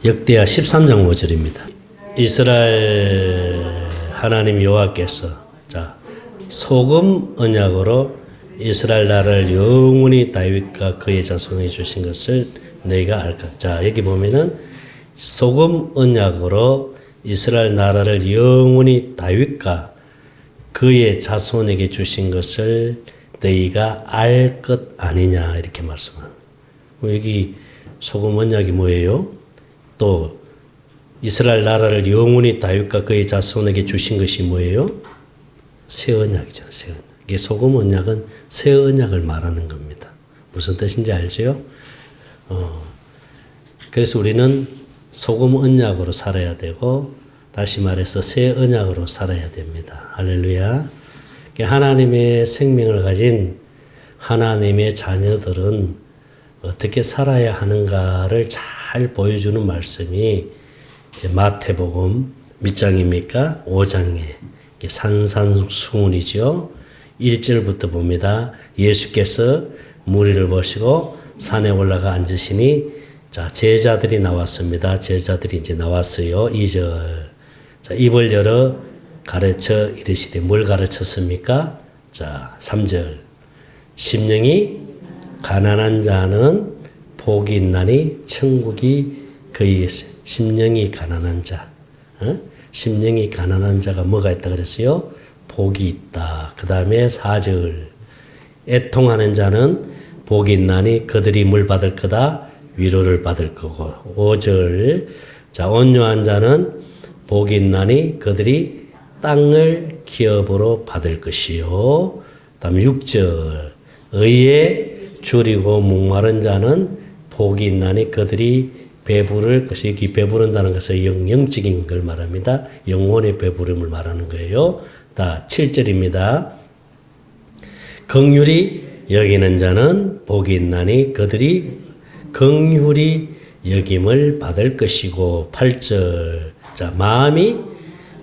역대하 13장 5절입니다. 이스라엘 하나님 여호와께서 소금 언약으로 이스라엘 나라를 영원히 다윗과 그의 자손에게 주신 것을 너희가 알까. 자, 여기 보면은 소금 언약으로 이스라엘 나라를 영원히 다윗과 그의 자손에게 주신 것을 너희가 알 것 아니냐 이렇게 말씀합니다. 여기 소금 언약이 뭐예요? 또 이스라엘 나라를 영원히 다윗과 그의 자손에게 주신 것이 뭐예요? 새 언약이죠. 새 언약. 이게 소금 언약은 새 언약을 말하는 겁니다. 무슨 뜻인지 알죠? 그래서 우리는 소금 언약으로 살아야 되고 다시 말해서 새 언약으로 살아야 됩니다. 할렐루야. 하나님의 생명을 가진 하나님의 자녀들은 어떻게 살아야 하는가를 잘 보여주는 말씀이 이제 마태복음 몇 장입니까? 5장에 산산수훈이죠. 1절부터 봅니다. 예수께서 무리를 보시고 산에 올라가 앉으시니 자, 제자들이 나왔습니다. 제자들이 이제 나왔어요. 2절. 자, 입을 열어 가르쳐 이르시되 뭘 가르쳤습니까? 자, 3절. 심령이 가난한 자는 복이 있나니 천국이 그의 심령이 가난한 자. 심령이 가난한 자가 뭐가 있다 그랬어요? 복이 있다. 그 다음에 4절. 애통하는 자는 복이 있나니 그들이 뭘 받을 거다? 위로를 받을 거고. 5절. 자, 온유한 자는 복이 있나니 그들이 땅을 기업으로 받을 것이요. 그 다음에 6절. 의에 줄이고 목마른 자는 복이 있나니 그들이 배부를 것이 여기 배부른다는 것은 영적인 걸 말합니다. 영혼의 배부름을 말하는 거예요. 다 7절입니다. 긍휼히 여기는 자는 복이 있나니 그들이 긍휼히 여김을 받을 것이고 8절. 자, 마음이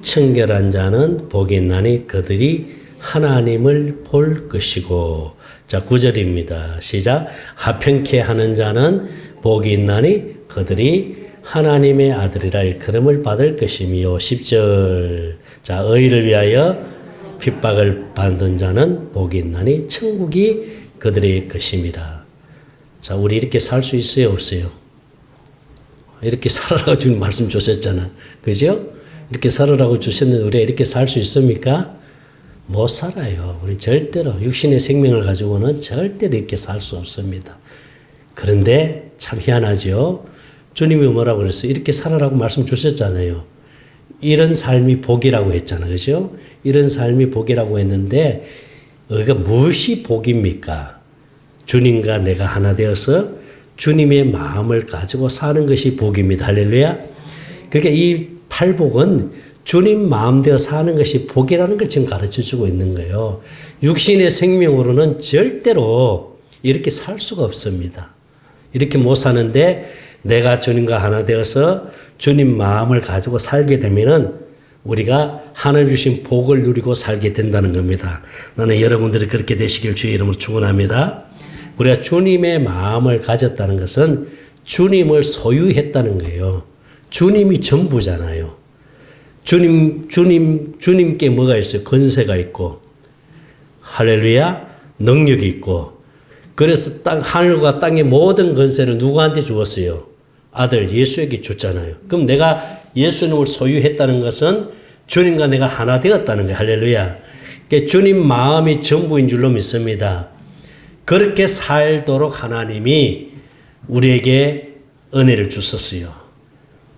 청결한 자는 복이 있나니 그들이 하나님을 볼 것이고 자, 9절입니다. 시작. 하평케 하는 자는 복이 있나니 그들이 하나님의 아들이라 일컬음을 받을 것이며 10절. 자, 의를 위하여 핍박을 받는 자는 복이 있나니 천국이 그들의 것임이라. 자, 우리 이렇게 살 수 있어요, 없어요? 이렇게 살아라고 주님 말씀 주셨잖아. 그죠? 이렇게 살아라고 주셨는데 우리가 이렇게 살 수 있습니까? 못 살아요. 우리 절대로 육신의 생명을 가지고는 절대로 이렇게 살 수 없습니다. 그런데 참 희한하죠. 주님이 뭐라고 그랬어요? 이렇게 살아라고 말씀 주셨잖아요. 이런 삶이 복이라고 했잖아. 그죠? 이런 삶이 복이라고 했는데 우리가 무엇이 복입니까? 주님과 내가 하나 되어서 주님의 마음을 가지고 사는 것이 복입니다. 할렐루야. 그러니까 이 팔복은 주님 마음대로 사는 것이 복이라는 걸 지금 가르쳐주고 있는 거예요. 육신의 생명으로는 절대로 이렇게 살 수가 없습니다. 이렇게 못 사는데 내가 주님과 하나 되어서 주님 마음을 가지고 살게 되면은 우리가 하늘 주신 복을 누리고 살게 된다는 겁니다. 나는 여러분들이 그렇게 되시길 주의 이름으로 축원합니다. 우리가 주님의 마음을 가졌다는 것은 주님을 소유했다는 거예요. 주님이 전부잖아요. 주님께 뭐가 있어요? 권세가 있고, 할렐루야, 능력이 있고, 그래서 하늘과 땅의 모든 권세를 누구한테 주었어요? 아들 예수에게 줬잖아요. 그럼 내가 예수님을 소유했다는 것은 주님과 내가 하나 되었다는 거예요. 할렐루야. 그러니까 주님 마음이 전부인 줄로 믿습니다. 그렇게 살도록 하나님이 우리에게 은혜를 주셨어요.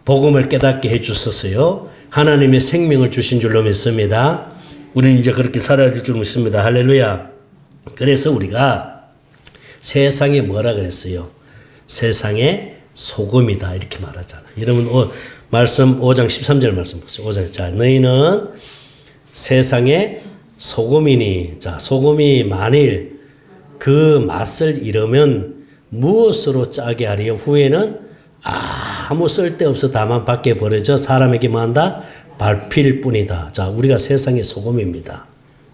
복음을 깨닫게 해 주셨어요. 하나님의 생명을 주신 줄로 믿습니다. 우리는 이제 그렇게 살아야 될 줄 믿습니다. 할렐루야. 그래서 우리가 세상에 뭐라 그랬어요? 세상에 소금이다 이렇게 말하잖아요. 여러분 말씀 5장 13절 말씀 보세요. 5장. 자, 너희는 세상에 소금이니. 자, 소금이 만일 그 맛을 잃으면 무엇으로 짜게 하리요? 후에는 아무 쓸데없어 다만 밖에 버려져 사람에게 뭐한다? 밟힐 뿐이다. 자, 우리가 세상의 소금입니다.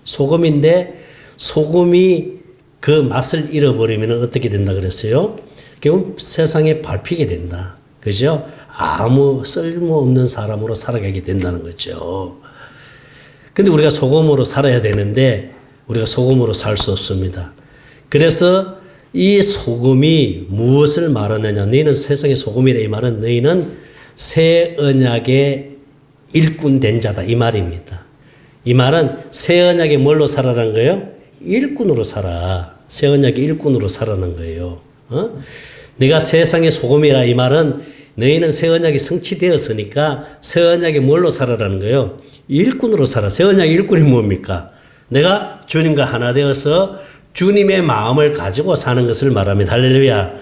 소금인데 소금이 그 맛을 잃어버리면 어떻게 된다 그랬어요? 결국 세상에 밟히게 된다. 그죠? 아무 쓸모없는 사람으로 살아가게 된다는 거죠. 근데 우리가 소금으로 살아야 되는데 우리가 소금으로 살 수 없습니다. 그래서 이 소금이 무엇을 말하느냐. 너희는 세상의 소금이라. 이 말은 너희는 새 언약의 일꾼 된 자다 이 말입니다. 이 말은 새 언약의 뭘로 살아라는 거예요? 일꾼으로 살아. 새 언약의 일꾼으로 살아는 거예요. 내가 세상의 소금이라. 이 말은 너희는 새 언약이 성취되었으니까 새 언약의 뭘로 살아라는 거예요? 일꾼으로 살아. 새 언약의 일꾼이 뭡니까? 내가 주님과 하나 되어서 주님의 마음을 가지고 사는 것을 말합니다. 할렐루야.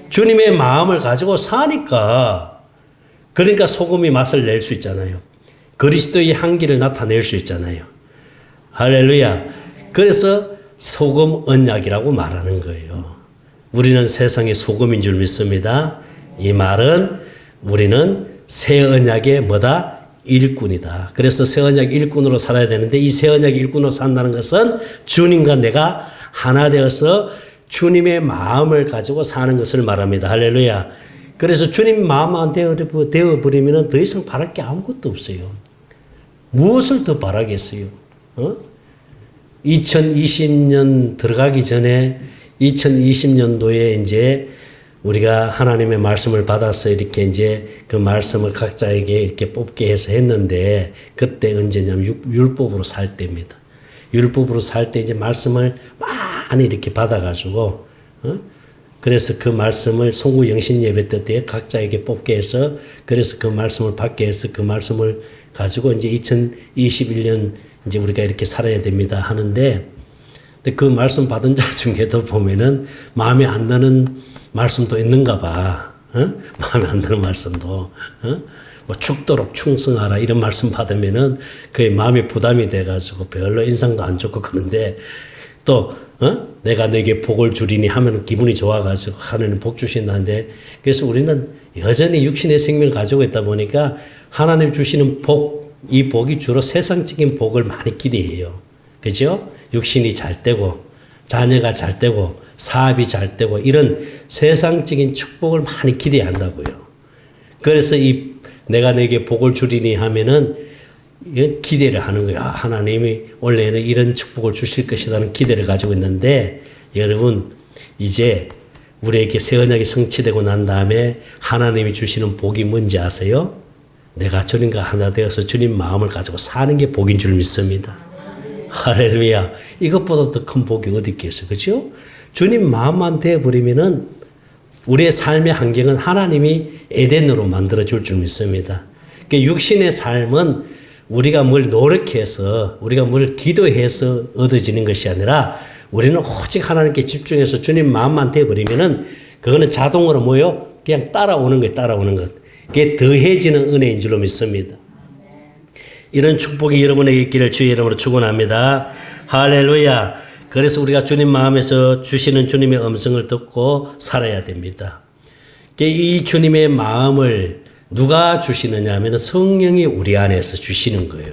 주님의 마음을 가지고 사니까 그러니까 소금이 맛을 낼 수 있잖아요. 그리스도의 향기를 나타낼 수 있잖아요. 할렐루야. 그래서 소금 언약이라고 말하는 거예요. 우리는 세상의 소금인 줄 믿습니다. 이 말은 우리는 새 언약의 뭐다? 일꾼이다. 그래서 새 언약 일꾼으로 살아야 되는데 이 새 언약 일꾼으로 산다는 것은 주님과 내가 하나 되어서 주님의 마음을 가지고 사는 것을 말합니다. 할렐루야. 그래서 주님 마음만 되어버리면 더 이상 바랄 게 아무것도 없어요. 무엇을 더 바라겠어요? 2020년 들어가기 전에 2020년도에 이제 우리가 하나님의 말씀을 받아서 이렇게 이제 그 말씀을 각자에게 이렇게 뽑게 해서 했는데 그때 언제냐면 율법으로 살 때입니다. 율법으로 살 때 이제 말씀을 많이 이렇게 받아가지고 그래서 그 말씀을 송구 영신 예배 때 각자에게 뽑게 해서 그래서 그 말씀을 받게 해서 그 말씀을 가지고 이제 2021년 이제 우리가 이렇게 살아야 됩니다 하는데 그 말씀 받은 자 중에도 보면은 마음에 안 드는 말씀도 있는가 봐. 마음에 안 드는 말씀도. 뭐 죽도록 충성하라 이런 말씀 받으면은 그게 마음에 부담이 돼가지고 별로 인상도 안 좋고 그런데 또 내가 너에게 복을 주리니 하면 기분이 좋아가지고 하나님 복 주신다는데 그래서 우리는 여전히 육신의 생명을 가지고 있다 보니까 하나님 주시는 복, 이 복이 주로 세상적인 복을 많이 기대해요. 그죠? 육신이 잘 되고 자녀가 잘 되고 사업이 잘 되고 이런 세상적인 축복을 많이 기대한다고요. 그래서 이 내가 너에게 복을 주리니 하면은 기대를 하는 거예요. 아, 하나님이 원래는 이런 축복을 주실 것이라는 기대를 가지고 있는데 여러분 이제 우리에게 새 언약이 성취되고 난 다음에 하나님이 주시는 복이 뭔지 아세요? 내가 주님과 하나 되어서 주님 마음을 가지고 사는 게 복인 줄 믿습니다. 할렐루야. 이것보다 더 큰 복이 어디 있겠어요. 그렇죠? 주님 마음만 되어버리면은 우리의 삶의 환경은 하나님이 에덴으로 만들어줄 줄 믿습니다. 그러니까 육신의 삶은 우리가 뭘 노력해서 우리가 뭘 기도해서 얻어지는 것이 아니라 우리는 오직 하나님께 집중해서 주님 마음만 되어버리면은 그거는 자동으로 뭐요? 그냥 따라오는 거예요. 따라오는 것. 그게 더해지는 은혜인 줄로 믿습니다. 이런 축복이 여러분에게 있기를 주의 이름으로 축원합니다. 할렐루야. 그래서 우리가 주님 마음에서 주시는 주님의 음성을 듣고 살아야 됩니다. 이 주님의 마음을 누가 주시느냐 하면 성령이 우리 안에서 주시는 거예요.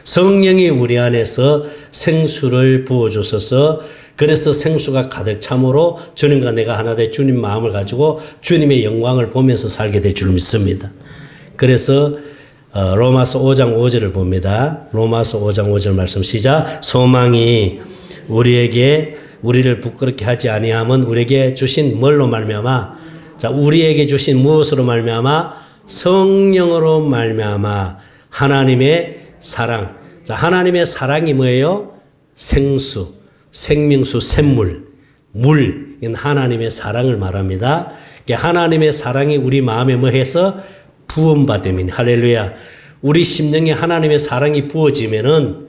성령이 우리 안에서 생수를 부어주셔서 그래서 생수가 가득 참으로 주님과 내가 하나 돼 주님 마음을 가지고 주님의 영광을 보면서 살게 될 줄 믿습니다. 그래서 로마서 5장 5절을 봅니다. 로마서 5장 5절 말씀 시작. 소망이 우리를 부끄럽게 하지 아니함은 우리에게 주신 뭘로 말미암아? 자, 우리에게 주신 무엇으로 말미암아? 성령으로 말미암아 하나님의 사랑. 자, 하나님의 사랑이 뭐예요? 생수, 생명수, 샘물, 물. 이건 하나님의 사랑을 말합니다. 하나님의 사랑이 우리 마음에 뭐해서? 부음받음이니. 할렐루야. 우리 심령에 하나님의 사랑이 부어지면은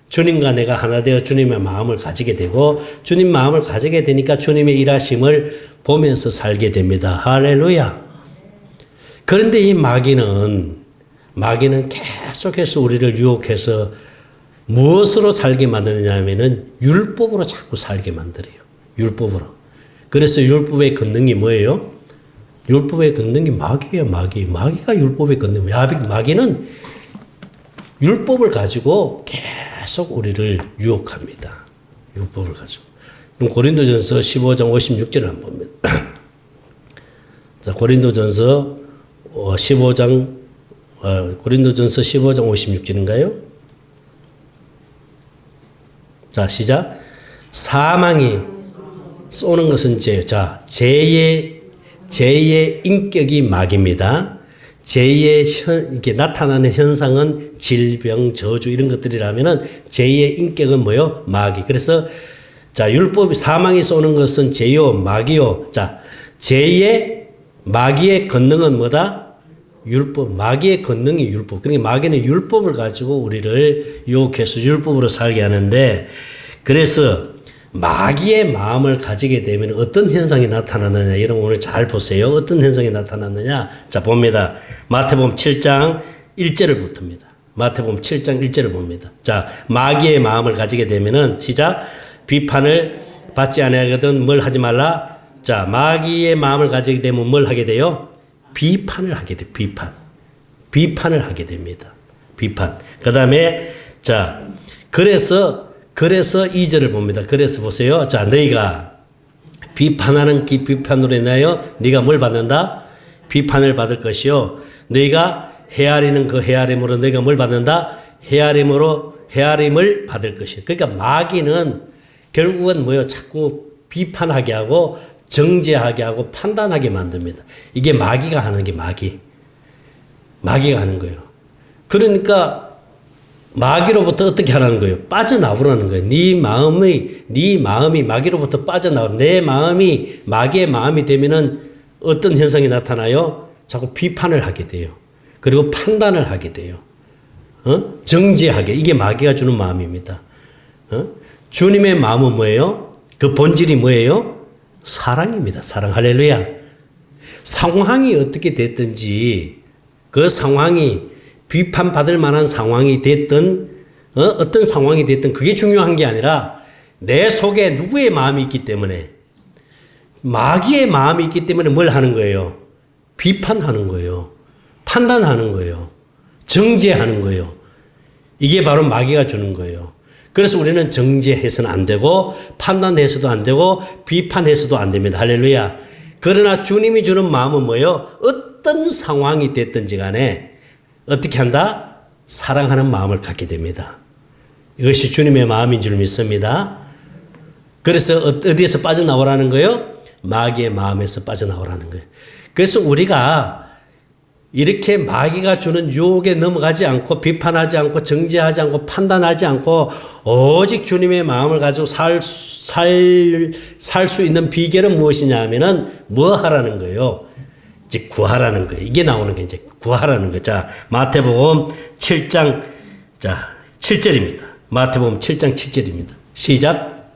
주님과 내가 하나 되어 주님의 마음을 가지게 되고 주님 마음을 가지게 되니까 주님의 일하심을 보면서 살게 됩니다. 할렐루야. 그런데 이 마귀는 계속해서 우리를 유혹해서 무엇으로 살게 만드느냐 하면은 율법으로 자꾸 살게 만들어요. 율법으로. 그래서 율법의 권능이 뭐예요? 율법의 권능이 마귀예요. 마귀가 율법의 권능. 마귀는 율법을 가지고 계속 우리를 유혹합니다. 율법을 가지고. 그럼 고린도전서 15장 56절을 한번 봅니다. 자, 고린도전서 15장 고린도전서 15장 56절인가요? 자, 시작. 사망이 쏘는 것은 죄. 자, 죄의 인격이 마귀입니다. 죄의 이렇게 나타나는 현상은 질병, 저주 이런 것들이라면은 죄의 인격은 뭐요? 마귀. 그래서 자, 율법이 사망이 쏘는 것은 죄요, 마귀요. 자, 죄의 마귀의 권능은 뭐다? 율법. 마귀의 권능이 율법. 그러니까 마귀는 율법을 가지고 우리를 유혹해서 율법으로 살게 하는데, 그래서 마귀의 마음을 가지게 되면 어떤 현상이 나타나느냐. 여러분 오늘 잘 보세요. 어떤 현상이 나타나느냐. 자, 봅니다. 마태복음 7장 1절을 붙습니다. 마태복음 7장 1절을 봅니다. 자, 마귀의 마음을 가지게 되면은 시작. 비판을 받지 아니하거든 뭘 하지 말라. 자, 마귀의 마음을 가지게 되면 뭘 하게 돼요? 비판을 하게 돼. 비판을 하게 됩니다. 비판. 그다음에 자, 그래서 2절을 봅니다. 그래서 보세요. 자, 너희가 비판하는 비판으로 인하여 네가 뭘 받는다? 비판을 받을 것이요. 너희가 헤아리는 그 헤아림으로 너희가 뭘 받는다? 헤아림을 받을 것이요. 그러니까 마귀는 결국은 뭐요? 자꾸 비판하게 하고 정죄하게 하고 판단하게 만듭니다. 이게 마귀가 하는 게 마귀가 하는 거예요. 그러니까 마귀로부터 어떻게 하라는 거예요? 빠져나오라는 거예요. 네 마음이 마귀로부터 빠져나오라. 내 마음이 마귀의 마음이 되면은 어떤 현상이 나타나요? 자꾸 비판을 하게 돼요. 그리고 판단을 하게 돼요. 정죄하게. 이게 마귀가 주는 마음입니다. 주님의 마음은 뭐예요? 그 본질이 뭐예요? 사랑입니다. 사랑. 할렐루야. 상황이 어떻게 됐든지 그 상황이 비판받을 만한 상황이 됐든 어떤 상황이 됐든 그게 중요한 게 아니라 내 속에 누구의 마음이 있기 때문에 마귀의 마음이 있기 때문에 뭘 하는 거예요? 비판하는 거예요. 판단하는 거예요. 정죄하는 거예요. 이게 바로 마귀가 주는 거예요. 그래서 우리는 정죄해서는 안 되고 판단해서도 안 되고 비판해서도 안 됩니다. 할렐루야. 그러나 주님이 주는 마음은 뭐예요? 어떤 상황이 됐든지 간에 어떻게 한다? 사랑하는 마음을 갖게 됩니다. 이것이 주님의 마음인 줄 믿습니다. 그래서 어디에서 빠져나오라는 거예요? 마귀의 마음에서 빠져나오라는 거예요. 그래서 우리가 이렇게 마귀가 주는 유혹에 넘어가지 않고 비판하지 않고 정죄하지 않고 판단하지 않고 오직 주님의 마음을 가지고 살 수 있는 비결은 무엇이냐 하면은 뭐 하라는 거예요? 이제 구하라는 거예요. 이게 나오는 게 이제 구하라는 거예요. 자, 마태복음 7장 자, 7절입니다. 마태복음 7장 7절입니다. 시작.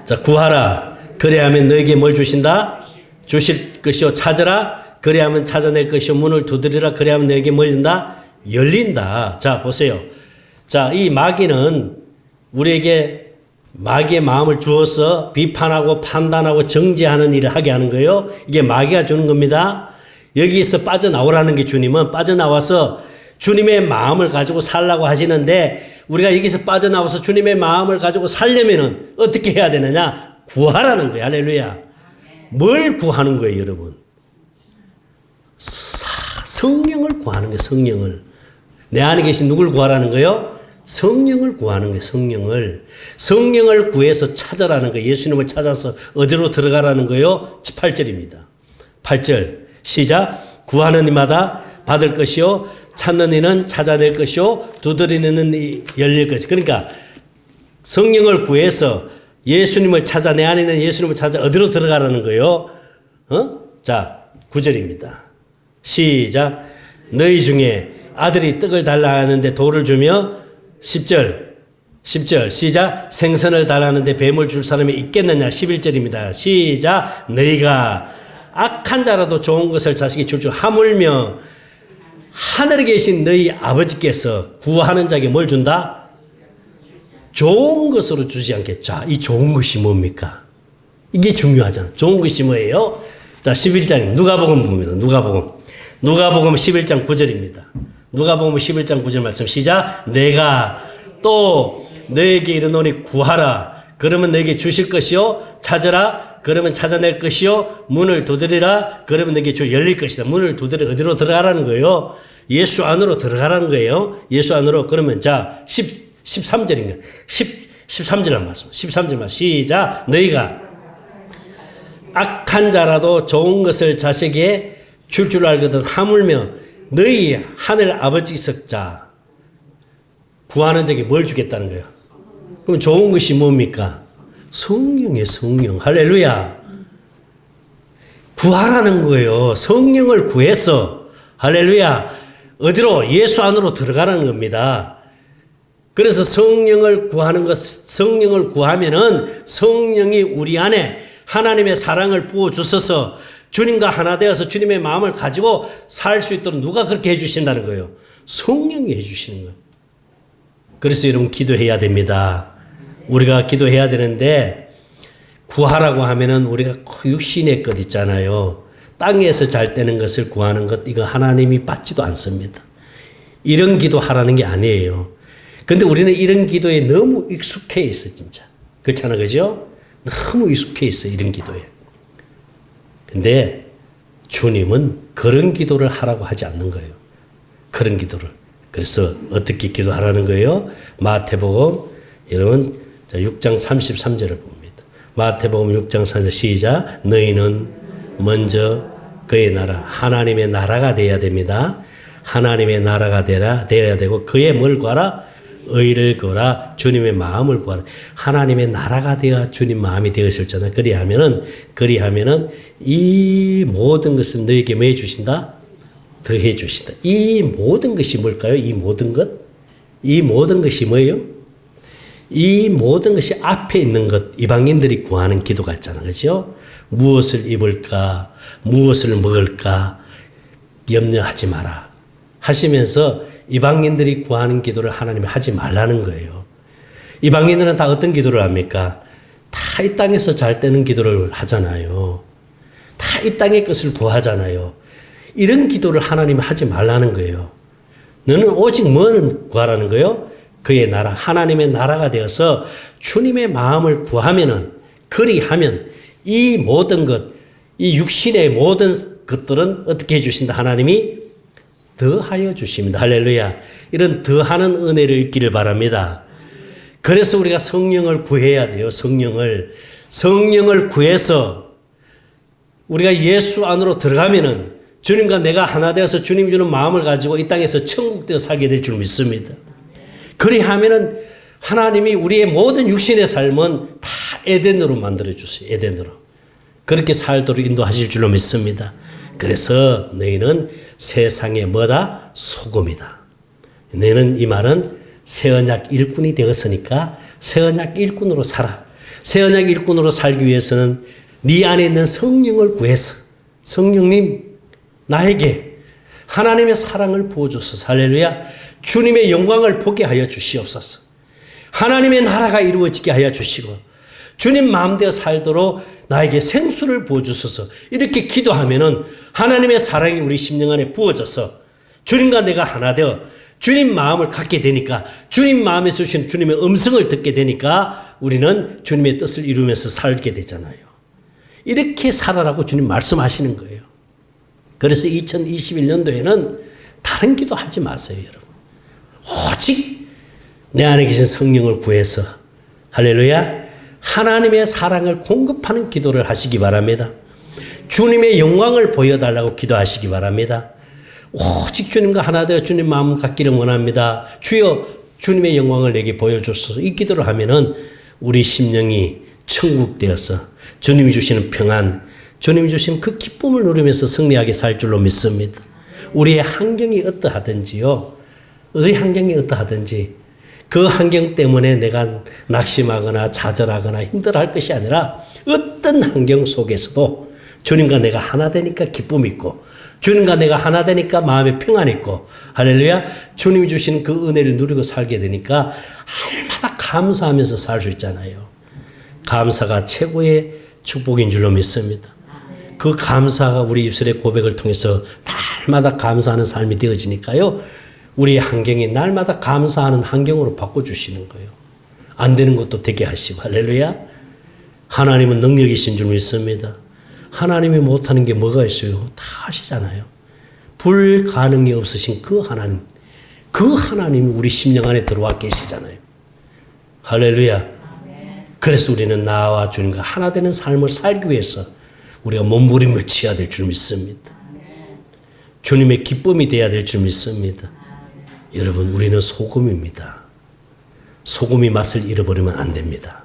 자, 구하라. 그래야면 너에게 뭘 주신다? 주실 것이요. 찾으라. 그래야면 찾아낼 것이요. 문을 두드리라. 그래야면 너에게 뭘 준다? 열린다. 자, 보세요. 자, 이 마귀는 우리에게 마귀의 마음을 주어서 비판하고 판단하고 정죄하는 일을 하게 하는 거예요. 이게 마귀가 주는 겁니다. 여기서 빠져나오라는 게 주님은 빠져나와서 주님의 마음을 가지고 살라고 하시는데 우리가 여기서 빠져나와서 주님의 마음을 가지고 살려면은 어떻게 해야 되느냐? 구하라는 거예요. 할렐루야. 뭘 구하는 거예요, 여러분? 성령을 구하는 거예요. 성령을. 내 안에 계신 누굴 구하라는 거예요? 성령을 구하는 거예요. 성령을 구해서 찾아라는 거예요. 예수님을 찾아서 어디로 들어가라는 거예요? 8절입니다. 8절 시작. 구하는 이마다 받을 것이요 찾는 이는 찾아낼 것이요 두드리는 이 열릴 것이. 그러니까 성령을 구해서 예수님을 찾아 내 안에 있는 예수님을 찾아 어디로 들어가라는 거예요? 자 9절입니다. 시작. 너희 중에 아들이 떡을 달라 하는데 돌을 주며 10절 시작. 생선을 달라는데 뱀을 줄 사람이 있겠느냐. 11절입니다. 시작. 너희가 악한 자라도 좋은 것을 자식이 줄 줄 하물며 하늘에 계신 너희 아버지께서 구하는 자에게 뭘 준다? 좋은 것으로 주지 않겠죠. 자, 이 좋은 것이 뭡니까? 이게 중요하잖아. 좋은 것이 뭐예요? 자, 11장 누가복음 봅니다. 누가복음 11장 9절입니다. 누가복음 11장 9절 말씀 시작. 내가 또 너에게 이르노니 구하라. 그러면 너에게 주실 것이요 찾으라. 그러면 찾아낼 것이요. 문을 두드리라. 그러면 내게 주 열릴 것이다. 문을 두드려 어디로 들어가라는 거예요? 예수 안으로 들어가라는 거예요. 예수 안으로. 그러면 자 13절인가? 13절 말씀. 13절만 시작. 너희가 악한 자라도 좋은 것을 자식에게 줄 알거든 하물며 너희 하늘 아버지 석자 구하는 자에게 뭘 주겠다는 거예요? 그럼 좋은 것이 뭡니까? 성령이에요. 성령. 할렐루야. 구하라는 거예요. 성령을 구해서 할렐루야. 어디로? 예수 안으로 들어가라는 겁니다. 그래서 성령을 구하는 것, 성령을 구하면은 성령이 우리 안에 하나님의 사랑을 부어 주셔서 주님과 하나 되어서 주님의 마음을 가지고 살 수 있도록 누가 그렇게 해주신다는 거예요? 성령이 해주시는 거예요. 그래서 여러분 기도해야 됩니다. 우리가 기도해야 되는데 구하라고 하면은 우리가 육신의 것 있잖아요. 땅에서 잘 되는 것을 구하는 것 이거 하나님이 받지도 않습니다. 이런 기도 하라는 게 아니에요. 근데 우리는 이런 기도에 너무 익숙해 있어 진짜. 그렇잖아 그죠? 너무 익숙해 있어 이런 기도에. 근데 주님은 그런 기도를 하라고 하지 않는 거예요. 그런 기도를. 그래서 어떻게 기도하라는 거예요? 마태복음 여러분 6장 33절을 봅니다. 마태복음 6장 33절 시작. 너희는 먼저 그의 나라 하나님의 나라가 되어야 됩니다. 하나님의 나라가 되어야 되고 그의 뭘 구하라? 의를 구하라. 주님의 마음을 구하라. 하나님의 나라가 되어 주님 마음이 되었을잖아요. 그리하면은 이 모든 것을 너에게 뭐 해주신다? 더해 주신다. 이 모든 것이 뭘까요? 이 모든 것? 이 모든 것이 뭐예요? 이 모든 것이 앞에 있는 것, 이방인들이 구하는 기도 같잖아요. 그죠? 무엇을 입을까? 무엇을 먹을까? 염려하지 마라. 하시면서 이방인들이 구하는 기도를 하나님이 하지 말라는 거예요. 이방인들은 다 어떤 기도를 합니까? 다 이 땅에서 잘 되는 기도를 하잖아요. 다 이 땅의 것을 구하잖아요. 이런 기도를 하나님이 하지 말라는 거예요. 너는 오직 뭘 구하라는 거예요? 그의 나라, 하나님의 나라가 되어서 주님의 마음을 구하면은, 그리하면 이 모든 것, 이 육신의 모든 것들은 어떻게 해주신다? 하나님이 더하여 주십니다. 할렐루야. 이런 더하는 은혜를 있기를 바랍니다. 그래서 우리가 성령을 구해야 돼요. 성령을 구해서 우리가 예수 안으로 들어가면은 주님과 내가 하나 되어서 주님 주는 마음을 가지고 이 땅에서 천국 되어 살게 될 줄 믿습니다. 그리하면은 하나님이 우리의 모든 육신의 삶은 다 에덴으로 만들어 주세요. 에덴으로. 그렇게 살도록 인도하실 줄로 믿습니다. 그래서 너희는 세상의 뭐다? 소금이다. 너희는 이 말은 새 언약 일꾼이 되었으니까 새 언약 일꾼으로 살아. 새 언약 일꾼으로 살기 위해서는 네 안에 있는 성령을 구해서 성령님 나에게 하나님의 사랑을 부어주소서. 할렐루야. 주님의 영광을 보게 하여 주시옵소서. 하나님의 나라가 이루어지게 하여 주시고 주님 마음대로 살도록 나에게 생수를 부어주소서. 이렇게 기도하면은 하나님의 사랑이 우리 심령 안에 부어져서 주님과 내가 하나 되어 주님 마음을 갖게 되니까 주님 마음에서 주신 주님의 음성을 듣게 되니까 우리는 주님의 뜻을 이루면서 살게 되잖아요. 이렇게 살아라고 주님 말씀하시는 거예요. 그래서 2021년도에는 다른 기도 하지 마세요, 여러분. 오직 내 안에 계신 성령을 구해서 할렐루야 하나님의 사랑을 공급하는 기도를 하시기 바랍니다. 주님의 영광을 보여달라고 기도하시기 바랍니다. 오직 주님과 하나 되어 주님 마음을 갖기를 원합니다. 주여 주님의 영광을 내게 보여주소서. 이 기도를 하면은 우리 심령이 천국 되어서 주님이 주시는 평안, 주님이 주신 그 기쁨을 누리면서 승리하게 살 줄로 믿습니다. 우리의 환경이 어떠하든지요. 우리 환경이 어떠하든지 그 환경 때문에 내가 낙심하거나 좌절하거나 힘들어할 것이 아니라 어떤 환경 속에서도 주님과 내가 하나 되니까 기쁨 있고 주님과 내가 하나 되니까 마음에 평안 있고 할렐루야 주님이 주시는 그 은혜를 누리고 살게 되니까 날마다 감사하면서 살 수 있잖아요. 감사가 최고의 축복인 줄로 믿습니다. 그 감사가 우리 입술의 고백을 통해서 날마다 감사하는 삶이 되어지니까요. 우리의 환경이 날마다 감사하는 환경으로 바꿔주시는 거예요. 안 되는 것도 되게 하시고 할렐루야. 하나님은 능력이신 줄 믿습니다. 하나님이 못하는 게 뭐가 있어요? 다 하시잖아요. 불가능이 없으신 그 하나님, 그 하나님이 우리 심령 안에 들어와 계시잖아요. 할렐루야. 그래서 우리는 나와 주님과 하나 되는 삶을 살기 위해서 우리가 몸부림을 쳐야 될 줄 믿습니다. 주님의 기쁨이 되어야 될 줄 믿습니다. 여러분, 우리는 소금입니다. 소금이 맛을 잃어버리면 안 됩니다.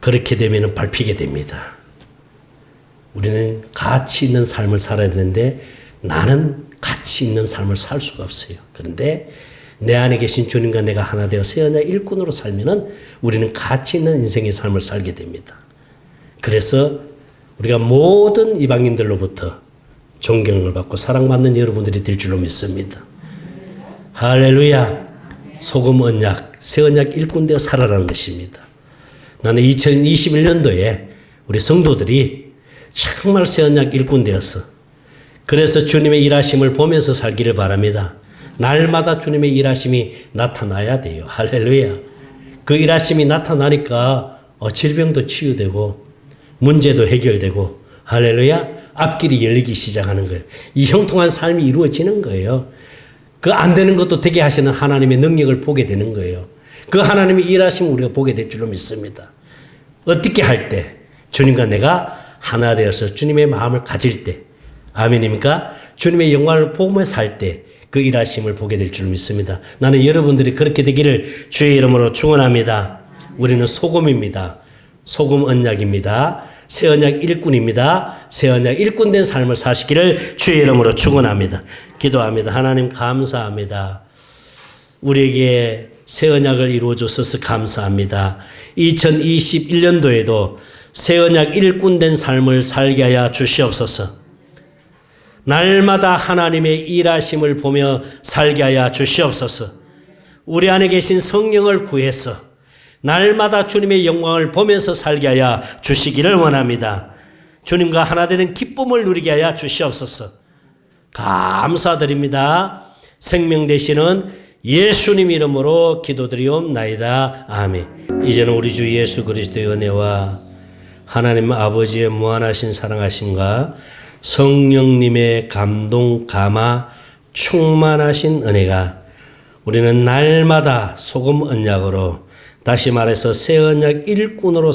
그렇게 되면 밟히게 됩니다. 우리는 가치 있는 삶을 살아야 되는데 나는 가치 있는 삶을 살 수가 없어요. 그런데 내 안에 계신 주님과 내가 하나 되어 새 언약 일꾼으로 살면은 우리는 가치 있는 인생의 삶을 살게 됩니다. 그래서 우리가 모든 이방인들로부터 존경을 받고 사랑받는 여러분들이 될 줄로 믿습니다. 할렐루야. 소금 언약, 새 언약 일꾼 되어 살아라는 것입니다. 나는 2021년도에 우리 성도들이 정말 새 언약 일꾼 되어서 그래서 주님의 일하심을 보면서 살기를 바랍니다. 날마다 주님의 일하심이 나타나야 돼요. 할렐루야. 그 일하심이 나타나니까 질병도 치유되고 문제도 해결되고 할렐루야. 앞길이 열리기 시작하는 거예요. 이 형통한 삶이 이루어지는 거예요. 그 안 되는 것도 되게 하시는 하나님의 능력을 보게 되는 거예요. 그 하나님의 일하심을 우리가 보게 될 줄로 믿습니다. 어떻게 할 때 주님과 내가 하나 되어서 주님의 마음을 가질 때 아멘입니까? 주님의 영광을 보며 살 때 그 일하심을 보게 될 줄 믿습니다. 나는 여러분들이 그렇게 되기를 주의 이름으로 축원합니다. 우리는 소금입니다. 소금 언약입니다. 새 언약 일꾼입니다. 새 언약 일꾼 된 삶을 사시기를 주의 이름으로 축원합니다. 기도합니다. 하나님 감사합니다. 우리에게 새 언약을 이루어 주셔서 감사합니다. 2021년도에도 새 언약 일꾼 된 삶을 살게 하여 주시옵소서. 날마다 하나님의 일하심을 보며 살게 하여 주시옵소서. 우리 안에 계신 성령을 구해서 날마다 주님의 영광을 보면서 살게 하여 주시기를 원합니다. 주님과 하나 되는 기쁨을 누리게 하여 주시옵소서. 감사드립니다. 생명 되시는 예수님 이름으로 기도드리옵나이다. 아멘. 이제는 우리 주 예수 그리스도의 은혜와 하나님 아버지의 무한하신 사랑하심과 성령님의 감동, 감화, 충만하신 은혜가 우리는 날마다 소금 언약으로 다시 말해서 새 언약 일꾼으로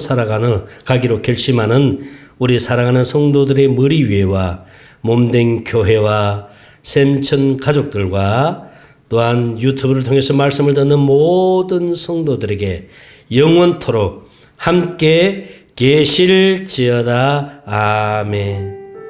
가기로 결심하는 우리 사랑하는 성도들의 머리 위에와 몸된 교회와 샘천 가족들과 또한 유튜브를 통해서 말씀을 듣는 모든 성도들에게 영원토록 함께 계실지어다. 아멘.